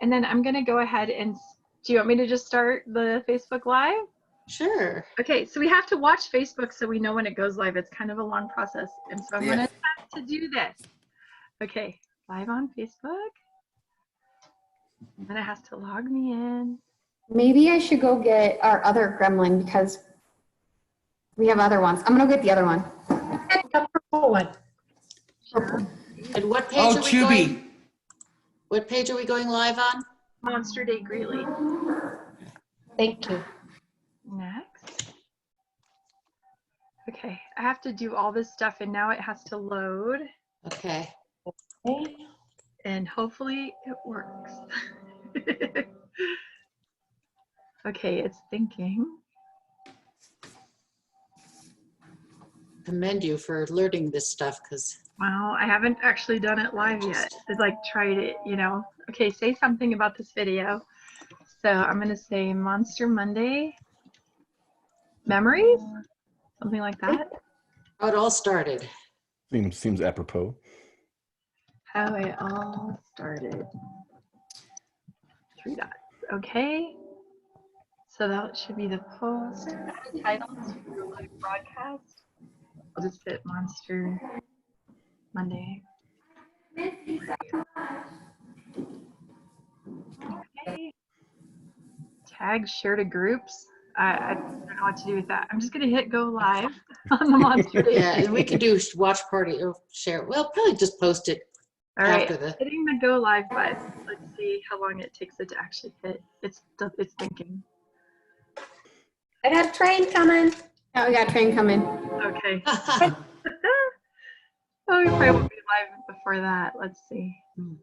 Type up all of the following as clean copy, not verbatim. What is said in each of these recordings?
And then I'm going to go ahead and, do you want me to just start the Facebook Live? Sure. Okay, so we have to watch Facebook so we know when it goes live. It's kind of a long process. And so I'm going to have to do this. Okay, live on Facebook. And it has to log me in. Maybe I should go get our other gremlin because we have other ones. I'm going to get the other one. The purple one. Purple. And what page are we Chubby. going? What page are we going live on? Monster Day Greeley. Thank you. Next. Okay, I have to do all this stuff and now it has to load. Okay. Okay. And hopefully it works. Okay, it's thinking. Commend you for learning this stuff because Well, I haven't actually done it live yet. I've like tried it, you know. Okay, say something about this video. So I'm gonna say Monster Monday memories, something like that. how it all started. Seems apropos. How it all started. 3 dots. Okay. So that should be the post. Titles for your live broadcast. I'll just hit Monster Monday. Okay. Tag, share to groups. I don't know what to do with that. I'm just gonna hit go live on the Monster Day. Yeah, and we could do watch party or share. Well, probably just post it All right, after the. hitting the go live button. Let's see how long it takes it to actually hit. It's thinking. I got a train coming. Oh, we got a train coming. Okay. Oh, we probably won't be live before that. Let's see. I'm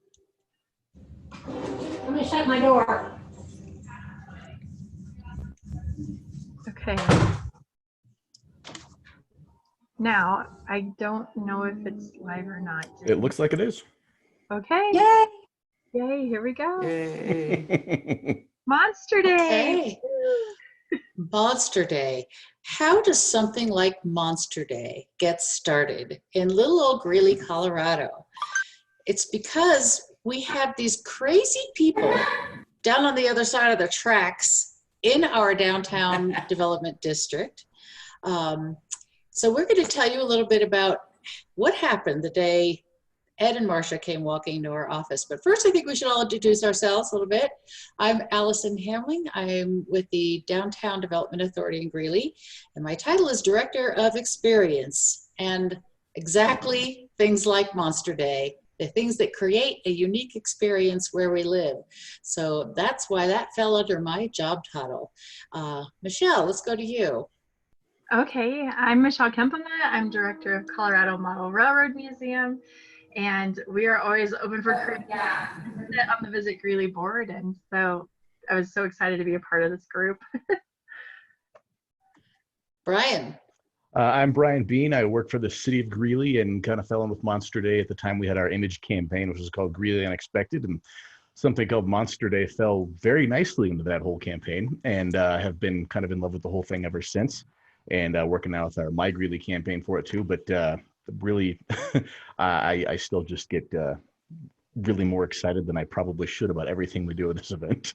gonna shut my door. Okay. Now, I don't know if it's live or not. It looks like it is. Okay. Yay! Yay, here we go. Yay. Monster Day. Okay. Monster Day. How does something like Monster Day get started in little old Greeley, Colorado? It's because we have these crazy people down on the other side of the tracks in our downtown development district. So we're going to tell you a little bit about what happened the day Ed and Marcia came walking into our office. But first, I think we should all introduce ourselves a little bit. I'm Allison Hamling. I'm with the Downtown Development Authority in Greeley, and my title is Director of Experience, and exactly things like Monster Day, the things that create a unique experience where we live. So that's why that fell under my job title. Michelle, let's go to you. Okay, I'm Michelle Kempema. I'm Director of Colorado Model Railroad Museum, and we are always open for creative on the Visit Greeley board, and so I was so excited to be a part of this group. Brian. I'm Brian Bean. I work for the city of Greeley and kind of fell in with Monster Day at the time we had our image campaign, which was called Greeley Unexpected, and something called Monster Day fell very nicely into that whole campaign, and have been kind of in love with the whole thing ever since, and working now with our My Greeley campaign for it too. But really, I still just get really more excited than I probably should about everything we do at this event.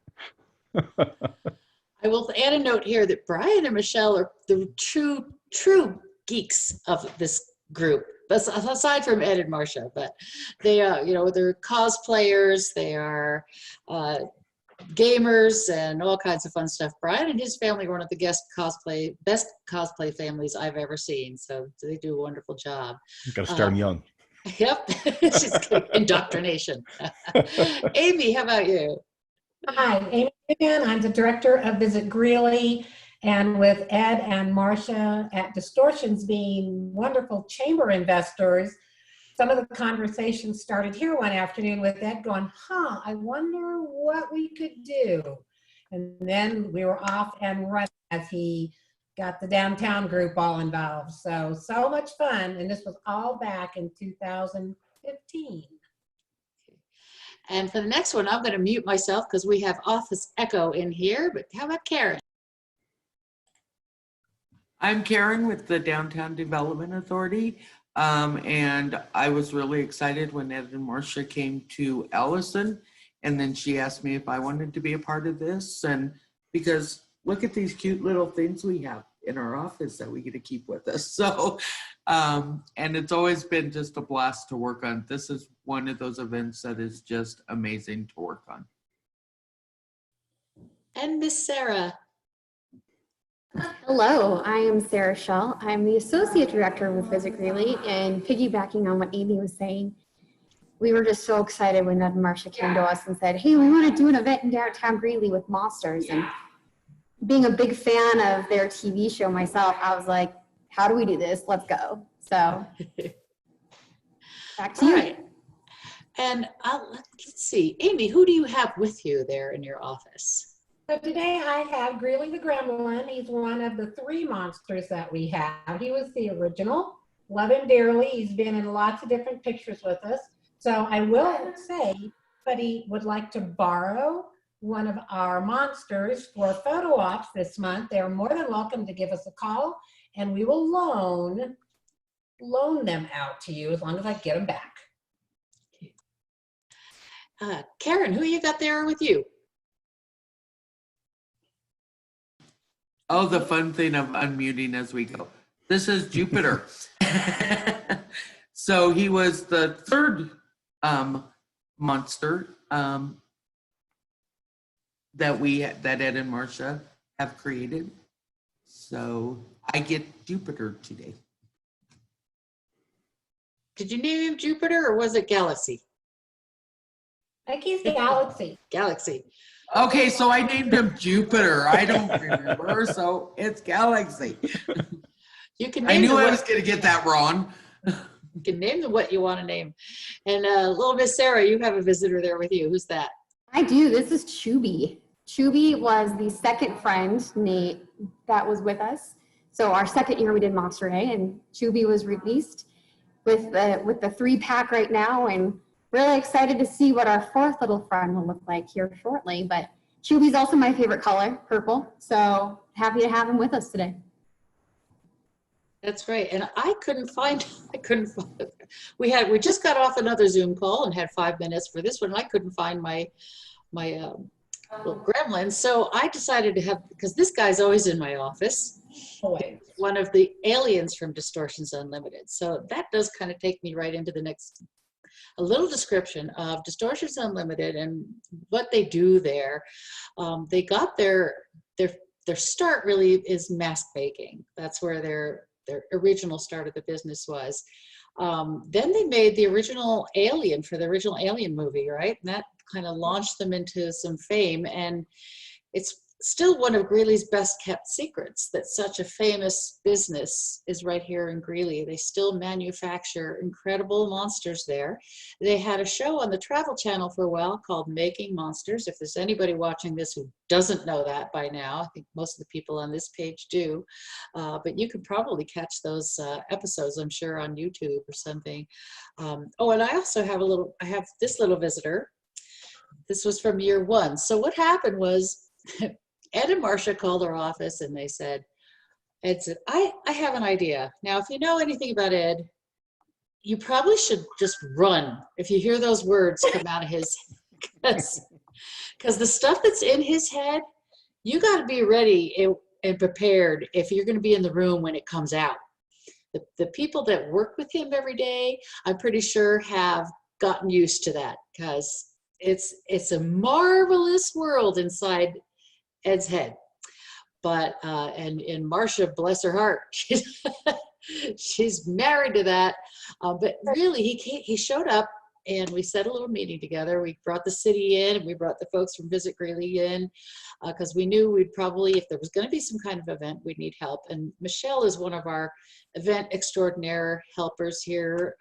I will add a note here that Brian and Michelle are the true geeks of this group. That's aside from Ed and Marcia, but they are, they're cosplayers, they are gamers, and all kinds of fun stuff. Brian and his family are one of the best cosplay families I've ever seen. So they do a wonderful job. Got to start 'em young. Yep, she's good. Indoctrination. Amy, how about you? Hi, Amy again. I'm the Director of Visit Greeley, and with Ed and Marcia at Distortions being wonderful chamber investors, some of the conversations started here one afternoon with Ed going, I wonder what we could do. And then we were off and running as he got the downtown group all involved. So much fun. And this was all back in 2015. And for the next one, I'm going to mute myself because we have office echo in here. But how about Karen? I'm Karen with the Downtown Development Authority. And I was really excited when Ed and Marcia came to Allison And then she asked me if I wanted to be a part of this. And because look at these cute little things we have in our office that we get to keep with us. So, and it's always been just a blast to work on. This is one of those events that is just amazing to work on. And Miss Sarah. Hello, I am Sarah Schell. I'm the Associate Director with Visit Greeley, and piggybacking on what Amy was saying, we were just so excited when Ed and Marcia came to us and said, hey, we want to do an event in downtown Greeley with Monsters. And being a big fan of their TV show myself, I was like, how do we do this? Let's go. So back to you. Right. And let's see, Amy, who do you have with you there in your office? So today I have Greeley the Gremlin. He's one of the 3 monsters that we have. He was the original. Love him dearly. He's been in lots of different pictures with us. So I will say, but he would like to borrow one of our monsters for photo ops this month. They're more than welcome to give us a call, and we will loan them out to you as long as I get them back. Karen, who you got there with you? Oh, the fun thing of unmuting as we go. This is Jupiter. So he was the 3rd monster that Ed and Marcia have created. So I get Jupiter today. Did you name him Jupiter or was it Galaxy? I think he's the Galaxy. Galaxy. Okay, so I named him Jupiter. I don't remember, so it's Galaxy. You can I name knew him I was going to get that wrong. You can name them what you want to name. And little Miss Sarah, you have a visitor there with you. Who's that? I do. This is Chubby. Chubby was the second friend, Nate, that was with us. So our second year we did Monster Day, and Chubby was released with the 3-pack right now, and really excited to see what our 4th little friend will look like here shortly. But Chubby's also my favorite color, purple. So happy to have him with us today. That's great. And I couldn't find we just got off another Zoom call and had 5 minutes for this one. I couldn't find my little gremlin. So I decided to have, because this guy's always in my office, one of the aliens from Distortions Unlimited. So that does kind of take me right into the next, a little description of Distortions Unlimited and what they do there. They got their start really is mask making. That's where their original start of the business was. Then they made the original Alien for the original Alien movie, right? And that kind of launched them into some fame. And it's still one of Greeley's best kept secrets that such a famous business is right here in Greeley. They still manufacture incredible monsters there. They had a show on the Travel Channel for a while called Making Monsters. If there's anybody watching this who doesn't know that by now, I think most of the people on this page do, but you can probably catch those episodes, I'm sure, on YouTube or something. Oh, and I also have I have this little visitor. This was from year 1. So what happened was, Ed and Marcia called our office and they said, Ed said, I have an idea. Now, if you know anything about Ed, you probably should just run if you hear those words come out of his head. Because the stuff that's in his head, you got to be ready and prepared if you're going to be in the room when it comes out. The people that work with him every day, I'm pretty sure have gotten used to that, because it's a marvelous world inside Ed's head. But and Marcia, bless her heart, she's married to that. But really, he showed up and we set a little meeting together. We brought the city in and we brought the folks from Visit Greeley in, because we knew we'd probably, if there was going to be some kind of event, we'd need help. And Michelle is one of our event extraordinaire helpers here,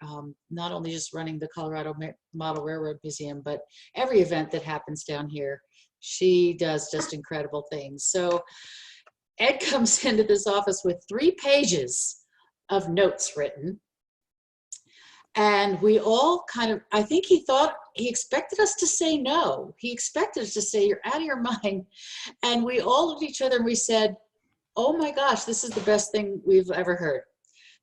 not only just running the Colorado Model Railroad Museum, but every event that happens down here. She does just incredible things. So Ed comes into this office with 3 pages of notes written. And we all kind of, I think he expected us to say no. He expected us to say, you're out of your mind. And we all looked at each other and we said, oh my gosh, this is the best thing we've ever heard.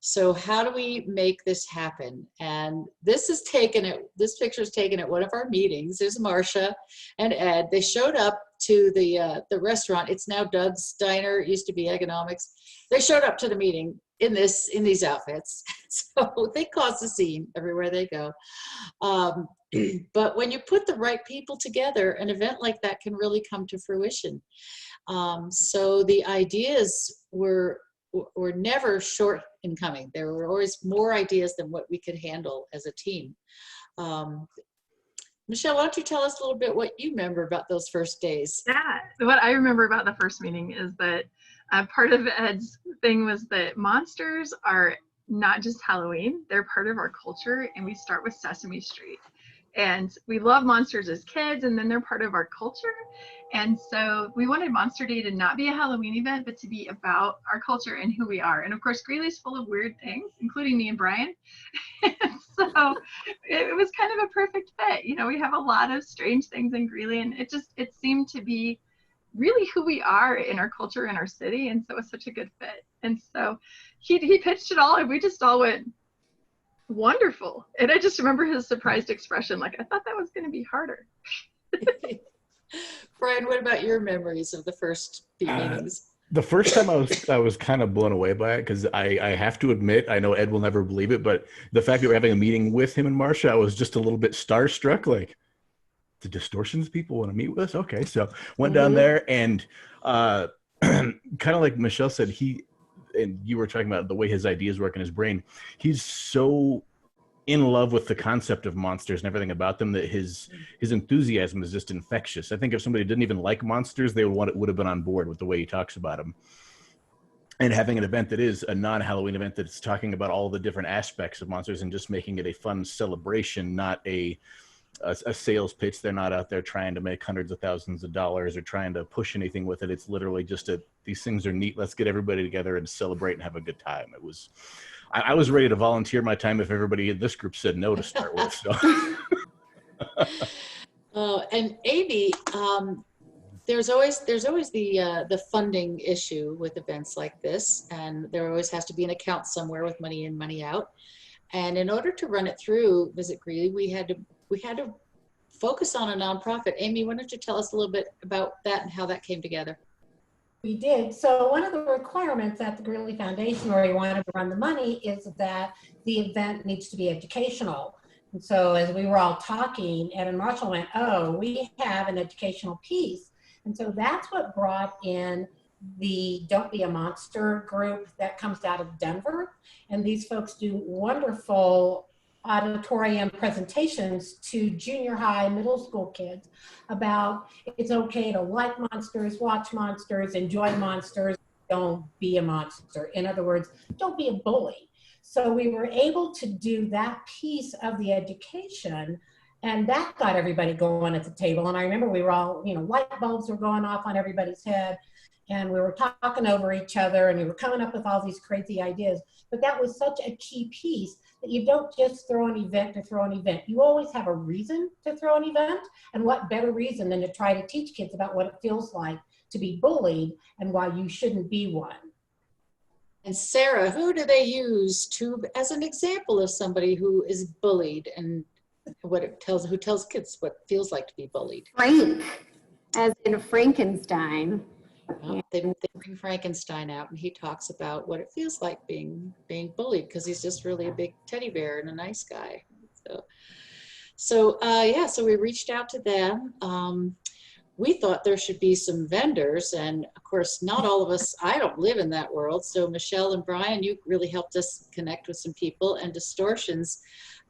So how do we make this happen? And this picture is taken at one of our meetings. There's Marcia and Ed. They showed up to the restaurant. It's now Doug's Diner. It used to be Economics. They showed up to the meeting in these outfits. So they cause a scene everywhere they go. But when you put the right people together, an event like that can really come to fruition. So the ideas were never short in coming. There were always more ideas than what we could handle as a team. Michelle, why don't you tell us a little bit what you remember about those first days? Yeah, what I remember about the first meeting is that part of Ed's thing was that monsters are not just Halloween, they're part of our culture, and we start with Sesame Street. And we love monsters as kids, and then they're part of our culture. And so we wanted Monster Day to not be a Halloween event, but to be about our culture and who we are. And of course, Greeley's full of weird things, including me and Brian. So it was kind of a perfect fit. You know, we have a lot of strange things in Greeley, and it seemed to be really who we are in our culture in our city. And so it was such a good fit. And so he pitched it all, and we just all went, wonderful. And I just remember his surprised expression, like, I thought that was going to be harder. Brian, what about your memories of the first few meetings? The first time I was kind of blown away by it, because I have to admit, I know Ed will never believe it, but the fact that we're having a meeting with him and Marcia, I was just a little bit starstruck, like, the Distortions people want to meet with us? Okay, so went down there, and kind of like Michelle said, and you were talking about the way his ideas work in his brain, he's so in love with the concept of monsters and everything about them that his enthusiasm is just infectious. I think if somebody didn't even like monsters, they would have been on board with the way he talks about them. And having an event that is a non-Halloween event that's talking about all the different aspects of monsters and just making it a fun celebration, not a sales pitch. They're not out there trying to make hundreds of thousands of dollars or trying to push anything with it. It's literally just these things are neat. Let's get everybody together and celebrate and have a good time. I was ready to volunteer my time if everybody in this group said no to start with. So. And Amy, there's always the funding issue with events like this, and there always has to be an account somewhere with money in, money out. And in order to run it through Visit Greeley, we had to focus on a nonprofit. Amy, why don't you tell us a little bit about that and how that came together? We did. So one of the requirements at the Greeley Foundation, where we wanted to run the money, is that the event needs to be educational. And so as we were all talking, Ed and Marshall went, oh, we have an educational piece. And so that's what brought in the Don't Be a Monster group that comes out of Denver. And these folks do wonderful auditorium presentations to junior high, middle school kids about it's okay to like monsters, watch monsters, enjoy monsters, don't be a monster. In other words, don't be a bully. So we were able to do that piece of the education, and that got everybody going at the table. And I remember we were all, light bulbs were going off on everybody's head, and we were talking over each other, and we were coming up with all these crazy ideas. But that was such a key piece, that you don't just throw an event to throw an event. You always have a reason to throw an event, and what better reason than to try to teach kids about what it feels like to be bullied and why you shouldn't be one. And Sarah, who do they use as an example of somebody who is bullied and who tells kids what it feels like to be bullied? Frank, as in Frankenstein. Well, they bring Frankenstein out, and he talks about what it feels like being bullied, because he's just really a big teddy bear and a nice guy. So we reached out to them. We thought there should be some vendors, and of course, not all of us. I don't live in that world. So Michelle and Brian, you really helped us connect with some people. And Distortions,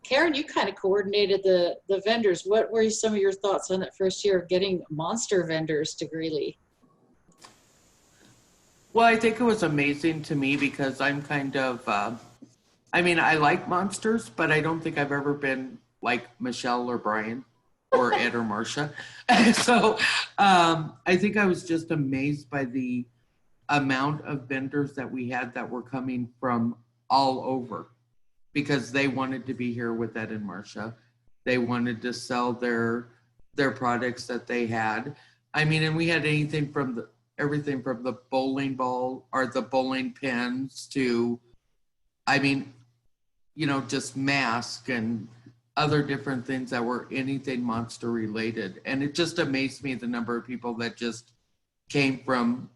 Karen, you kind of coordinated the vendors. What were some of your thoughts on that first year of getting monster vendors to Greeley? Well, I think it was amazing to me because I'm kind of, I like monsters, but I don't think I've ever been like Michelle or Brian or Ed or Marcia. So I think I was just amazed by the amount of vendors that we had that were coming from all over, because they wanted to be here with Ed and Marcia. They wanted to sell their products that they had. And we had everything from the bowling ball or the bowling pins to I mean, just masks and other different things that were anything monster related. And it just amazed me the number of people that just came from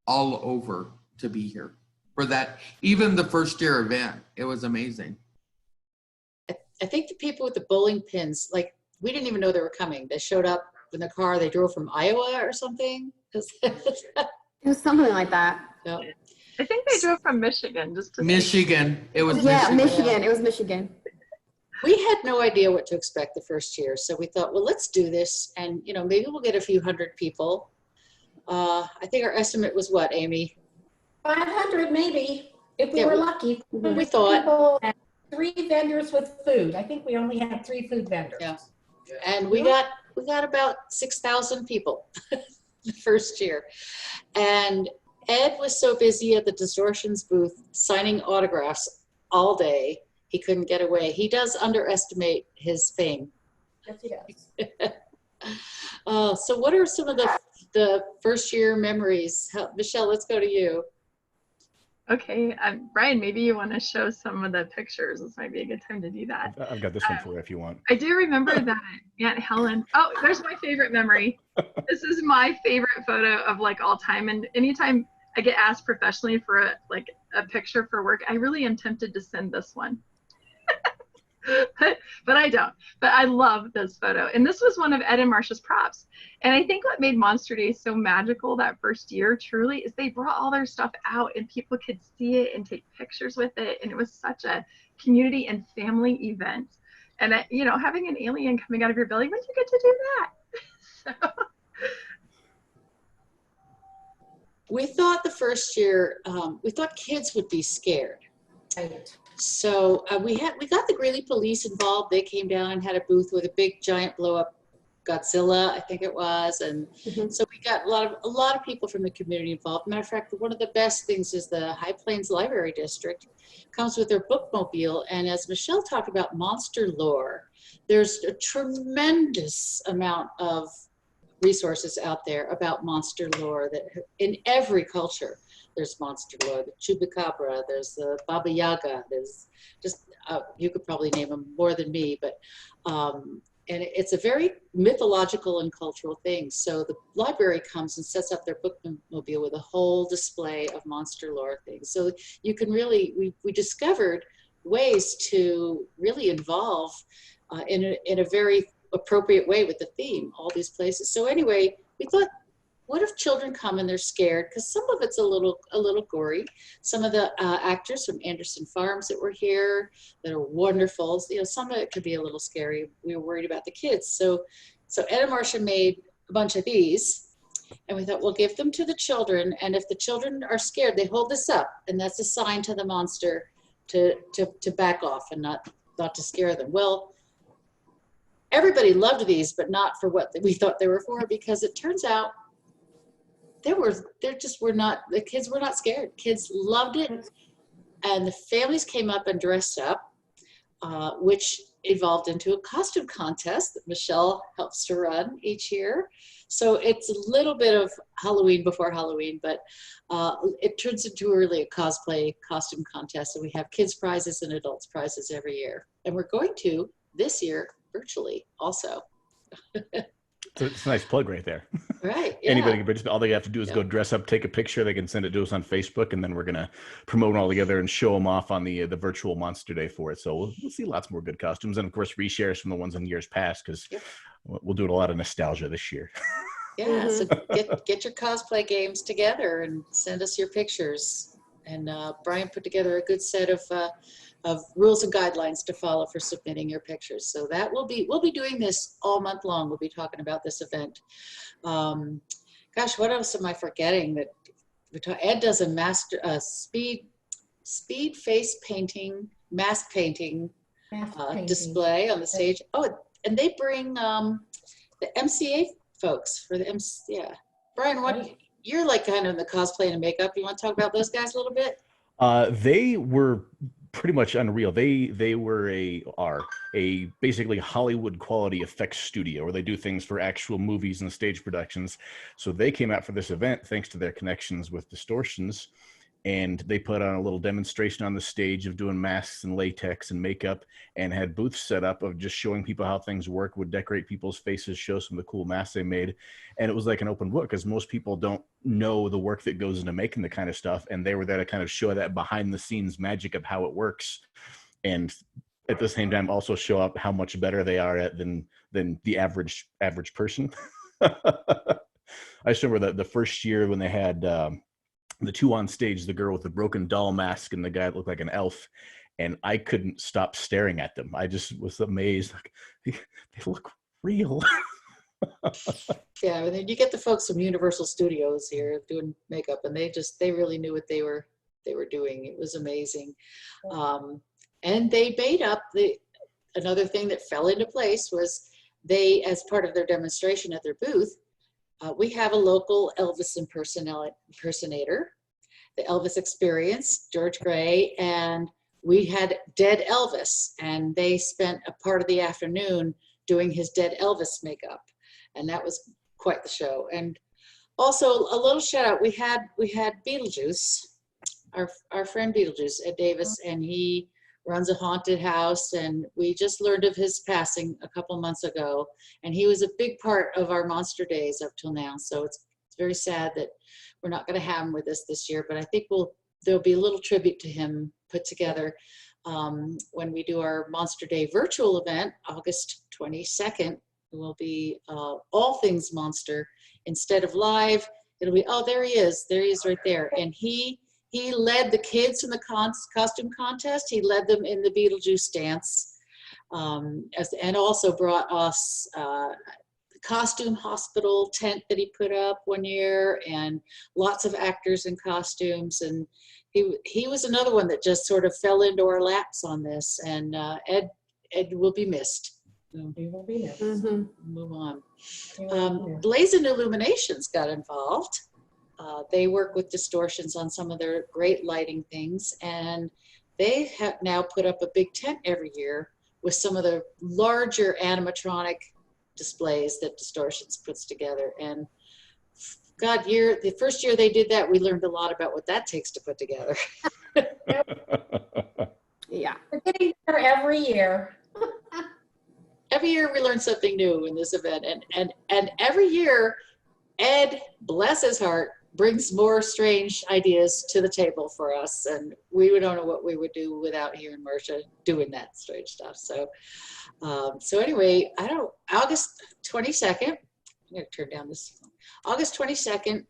all over to be here for that. Even the first year event, it was amazing. I think the people with the bowling pins, like, we didn't even know they were coming. They showed up in the car. They drove from Iowa or something. It was something like that. Yeah. I think they drove from Michigan just to see. Michigan. It was Yeah, Michigan. Michigan. It was Michigan. We had no idea what to expect the first year. So we thought, well, let's do this. And, maybe we'll get a few hundred people. I think our estimate was what, Amy? 500 maybe, if we Yeah, were lucky. we thought. People and 3 vendors with food. I think we only had 3 food vendors. Yeah. And we got about 6,000 people the first year. And Ed was so busy at the Distortions booth signing autographs all day, he couldn't get away. He does underestimate his fame. Yes, he does. So what are some of the first year memories? Michelle, let's go to you. Okay, Brian, maybe you want to show some of the pictures. This might be a good time to do that. I've got this one for you if you want. I do remember that Aunt Helen. Oh, there's my favorite memory. This is my favorite photo of like all time. And anytime I get asked professionally for a picture for work, I really am tempted to send this one. but I don't. But I love this photo. And this was one of Ed and Marcia's props. And I think what made Monster Day so magical that first year truly is they brought all their stuff out and people could see it and take pictures with it. And it was such a community and family event. And having an alien coming out of your belly, when do you get to do that? So. We thought the first year, we thought kids would be scared. Right. So we got the Greeley police involved. They came down and had a booth with a big giant blow up Godzilla, I think it was. And so we got a lot of people from the community involved. Matter of fact, one of the best things is the High Plains Library District comes with their bookmobile. And as Michelle talked about monster lore, there's a tremendous amount of resources out there about monster lore that in every culture. There's monster lore, the Chupacabra, there's the Baba Yaga, there's just, you could probably name them more than me, but, and it's a very mythological and cultural thing. So the library comes and sets up their bookmobile with a whole display of monster lore things. So you can really, we discovered ways to really involve in a very appropriate way with the theme, all these places. So anyway, we thought, what if children come and they're scared? Because some of it's a little gory. Some of the actors from Anderson Farms that were here that are wonderful. Some of it could be a little scary. We were worried about the kids. So Ed and Marcia made a bunch of these, and we thought we'll give them to the children. And if the children are scared, they hold this up, and that's a sign to the monster to back off and not to scare them. Well, everybody loved these, but not for what we thought they were for, because it turns out the kids were not scared. Kids loved it. And the families came up and dressed up, which evolved into a costume contest that Michelle helps to run each year. So it's a little bit of Halloween before Halloween, but it turns into really a cosplay costume contest. And we have kids prizes and adults prizes every year. And we're going to this year virtually also. So it's a nice plug right there. Right. Yeah. Anybody can participate. All they have to do is go dress up, take a picture. They can send it to us on Facebook, and then we're going to promote them all together and show them off on the virtual Monster Day for it. So we'll see lots more good costumes, and of course reshares from the ones in years past, because we'll do a lot of nostalgia this year. Yeah. So get your cosplay games together and send us your pictures. And Brian put together a good set of rules and guidelines to follow for submitting your pictures. So that we'll be doing this all month long. We'll be talking about this event. Gosh, what else am I forgetting? That Ed does a speed face painting, mask painting display on the stage. Oh, and they bring the MCA folks for the MC. Yeah, Brian, you're like kind of in the cosplay and makeup. You want to talk about those guys a little bit? They were pretty much unreal. They are a basically Hollywood quality effects studio where they do things for actual movies and stage productions. So they came out for this event thanks to their connections with Distortions, and they put on a little demonstration on the stage of doing masks and latex and makeup, and had booths set up of just showing people how things work, would decorate people's faces, show some of the cool masks they made. And it was like an open book, because most people don't know the work that goes into making the kind of stuff, and they were there to kind of show that behind the scenes magic of how it works, and at the same time also show up how much better they are at than the average person. I just remember the first year when they had the two on stage, the girl with the broken doll mask and the guy that looked like an elf, and I couldn't stop staring at them. I just was amazed. Like, they look real. Yeah, and then you get the folks from Universal Studios here doing makeup, and they really knew what they were doing. It was amazing. And they made up another thing that fell into place was they, as part of their demonstration at their booth, we have a local Elvis impersonator, the Elvis Experience, George Gray, and we had Dead Elvis, and they spent a part of the afternoon doing his Dead Elvis makeup, and that was quite the show. And also a little shout out, we had Beetlejuice, our friend Beetlejuice, Ed Davis, and he runs a haunted house, and we just learned of his passing a couple months ago, and he was a big part of our Monster Days up till now. So it's very sad that we're not going to have him with us this year, but I think there'll be a little tribute to him put together when we do our Monster Day virtual event, August 22nd. It will be all things monster. Instead of live, it'll be, oh, there he is right there. And he led the kids in the costume contest. He led them in the Beetlejuice dance, and also brought us the costume hospital tent that he put up one year, and lots of actors in costumes. And he was another one that just sort of fell into our laps on this. And Ed will be missed. He will be missed. Mm-hmm. Move on. He will be missed. Blazing Illuminations got involved. They work with Distortions on some of their great lighting things, and they have now put up a big tent every year with some of the larger animatronic displays that Distortions puts together. And God, the first year they did that, we learned a lot about what that takes to put together. Yeah. We're getting there every year. Every year we learn something new in this event, and every year Ed, bless his heart, brings more strange ideas to the table for us, and we don't know what we would do without he and Marcia doing that strange stuff. So anyway, August 22nd, I'm gonna turn down this. August 22nd,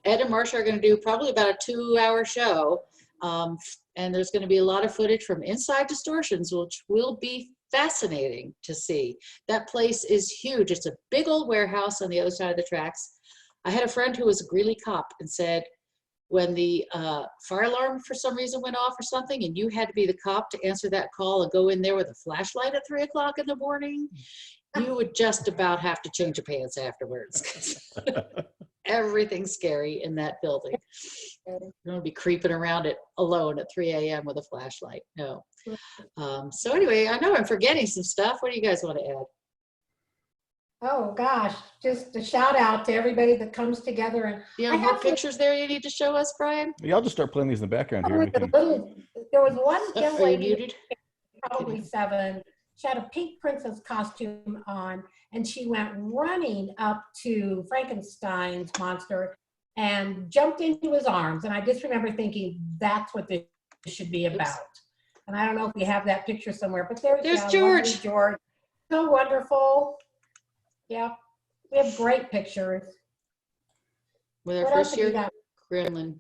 Ed and Marcia are gonna do probably about a 2-hour show, and there's gonna be a lot of footage from inside Distortions, which will be fascinating to see. That place is huge. It's a big old warehouse on the other side of the tracks. I had a friend who was a Greeley cop and said when the fire alarm for some reason went off or something, and you had to be the cop to answer that call and go in there with a flashlight at 3 o'clock in the morning, you would just about have to change your pants afterwards. Everything's scary in that building. You don't want to be creeping around it alone at 3 a.m. with a flashlight. No. So anyway, I know I'm forgetting some stuff. What do you guys want to add? Oh gosh, just a shout out to everybody that comes together. And Do you have more pictures there you need to show us, Brian? Yeah, I'll just start playing these in the background here. There was one young Are you lady, muted? probably 7. She had a pink princess costume on, and she went running up to Frankenstein's monster and jumped into his arms. And I just remember thinking, that's what this should be about. And I don't know if we have that picture somewhere, but there's George. George. So wonderful. Yeah, we have great pictures. With our What else first have you year got? gremlin.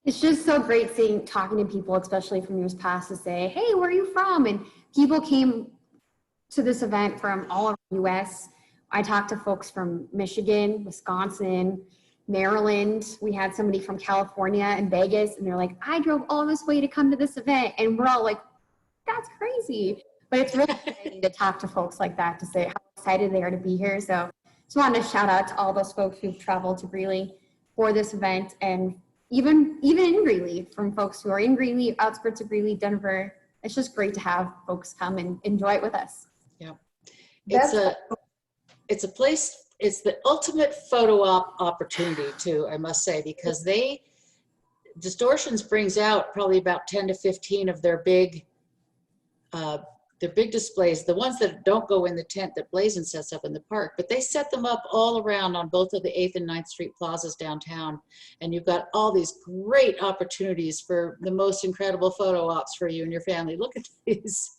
It's just so great talking to people, especially from years past, to say, hey, where are you from? And people came to this event from all over the US. I talked to folks from Michigan, Wisconsin, Maryland. We had somebody from California and Vegas, and they're like, I drove all this way to come to this event. And we're all like, that's crazy. But it's really exciting to talk to folks like that, to say how excited they are to be here. So just wanted to shout out to all those folks who've traveled to Greeley for this event, and even in Greeley, from folks who are in Greeley, outskirts of Greeley, Denver. It's just great to have folks come and enjoy it with us. Yeah, it's a place. It's the ultimate photo op opportunity too, I must say, because they Distortions brings out probably about 10 to 15 of their big displays, the ones that don't go in the tent that Blazin sets up in the park, but they set them up all around on both of the 8th and 9th Street plazas downtown. And you've got all these great opportunities for the most incredible photo ops for you and your family. Look at these.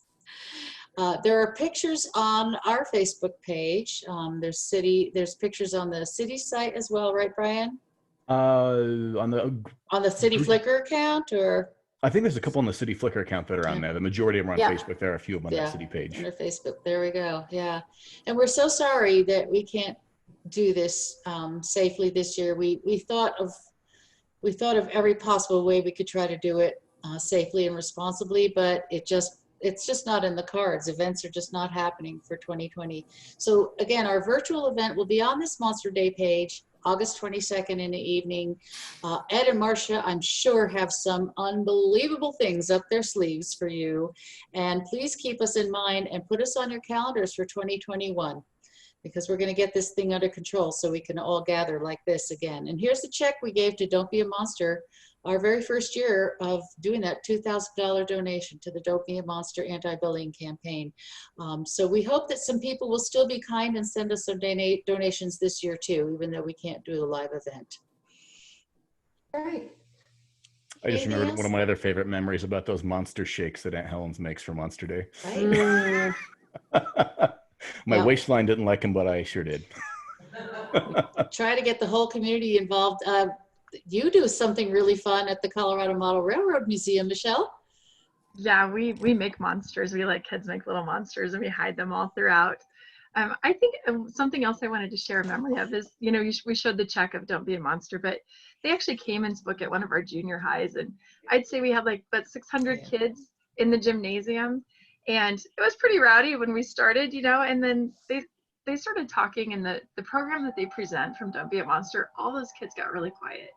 There are pictures on our Facebook page. There's pictures on the city site as well, right, Brian? On the city Flickr account, or? I think there's a couple on the city Flickr account that are on there. The majority of them are on Facebook. There are a few of them on that city page. On their Facebook. There we go. Yeah. And we're so sorry that we can't do this safely this year. We thought of every possible way we could try to do it safely and responsibly, but it's just not in the cards. Events are just not happening for 2020. So again, our virtual event will be on this Monster Day page, August 22nd in the evening. Ed and Marcia, I'm sure, have some unbelievable things up their sleeves for you. And please keep us in mind and put us on your calendars for 2021, because we're going to get this thing under control so we can all gather like this again. And here's the check we gave to Don't Be a Monster, our very first year of doing that $2,000 donation to the Don't Be a Monster anti-bullying campaign. So we hope that some people will still be kind and send us some donations this year too, even though we can't do the live event. Right. I just remembered one of my other favorite memories about those monster shakes that Aunt Helen's makes for Monster Day. Right. My waistline didn't like them, but I sure did. Try to get the whole community involved. You do something really fun at the Colorado Model Railroad Museum, Michelle. Yeah, we make monsters. We let kids make little monsters, and we hide them all throughout. I think something else I wanted to share a memory of is, we showed the check of Don't Be a Monster, but they actually came and spoke at one of our junior highs, and I'd say we had like about 600 kids in the gymnasium, and it was pretty rowdy when we started, and then they started talking, and the program that they present from Don't Be a Monster, all those kids got really quiet.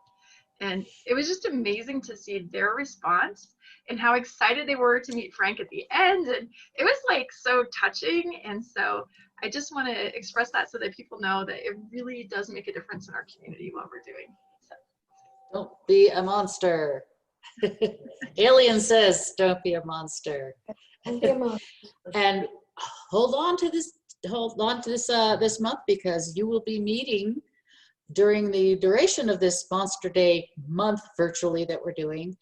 And it was just amazing to see their response and how excited they were to meet Frank at the end. And it was like so touching. And so I just want to express that so that people know that it really does make a difference in our community what we're doing. So. Don't be a monster. Alien says, don't be a monster. Don't be a monster. And hold on to this this month, because you will be meeting during the duration of this Monster Day month virtually that we're doing.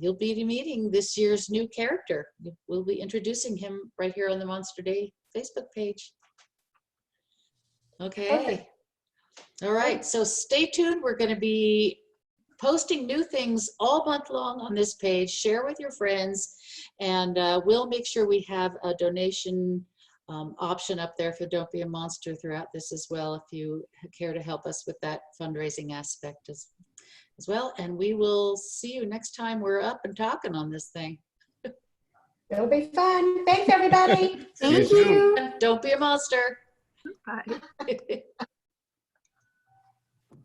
You'll be meeting this year's new character. We'll be introducing him right here on the Monster Day Facebook page. Okay. All right, so stay tuned. We're going to be posting new things all month long on this page. Share with your friends, and we'll make sure we have a donation option up there for Don't Be a Monster throughout this as well, if you care to help us with that fundraising aspect as well. And we will see you next time we're up and talking on this thing. It'll be fun. Thanks, everybody. Thank you. Don't be a monster. Bye.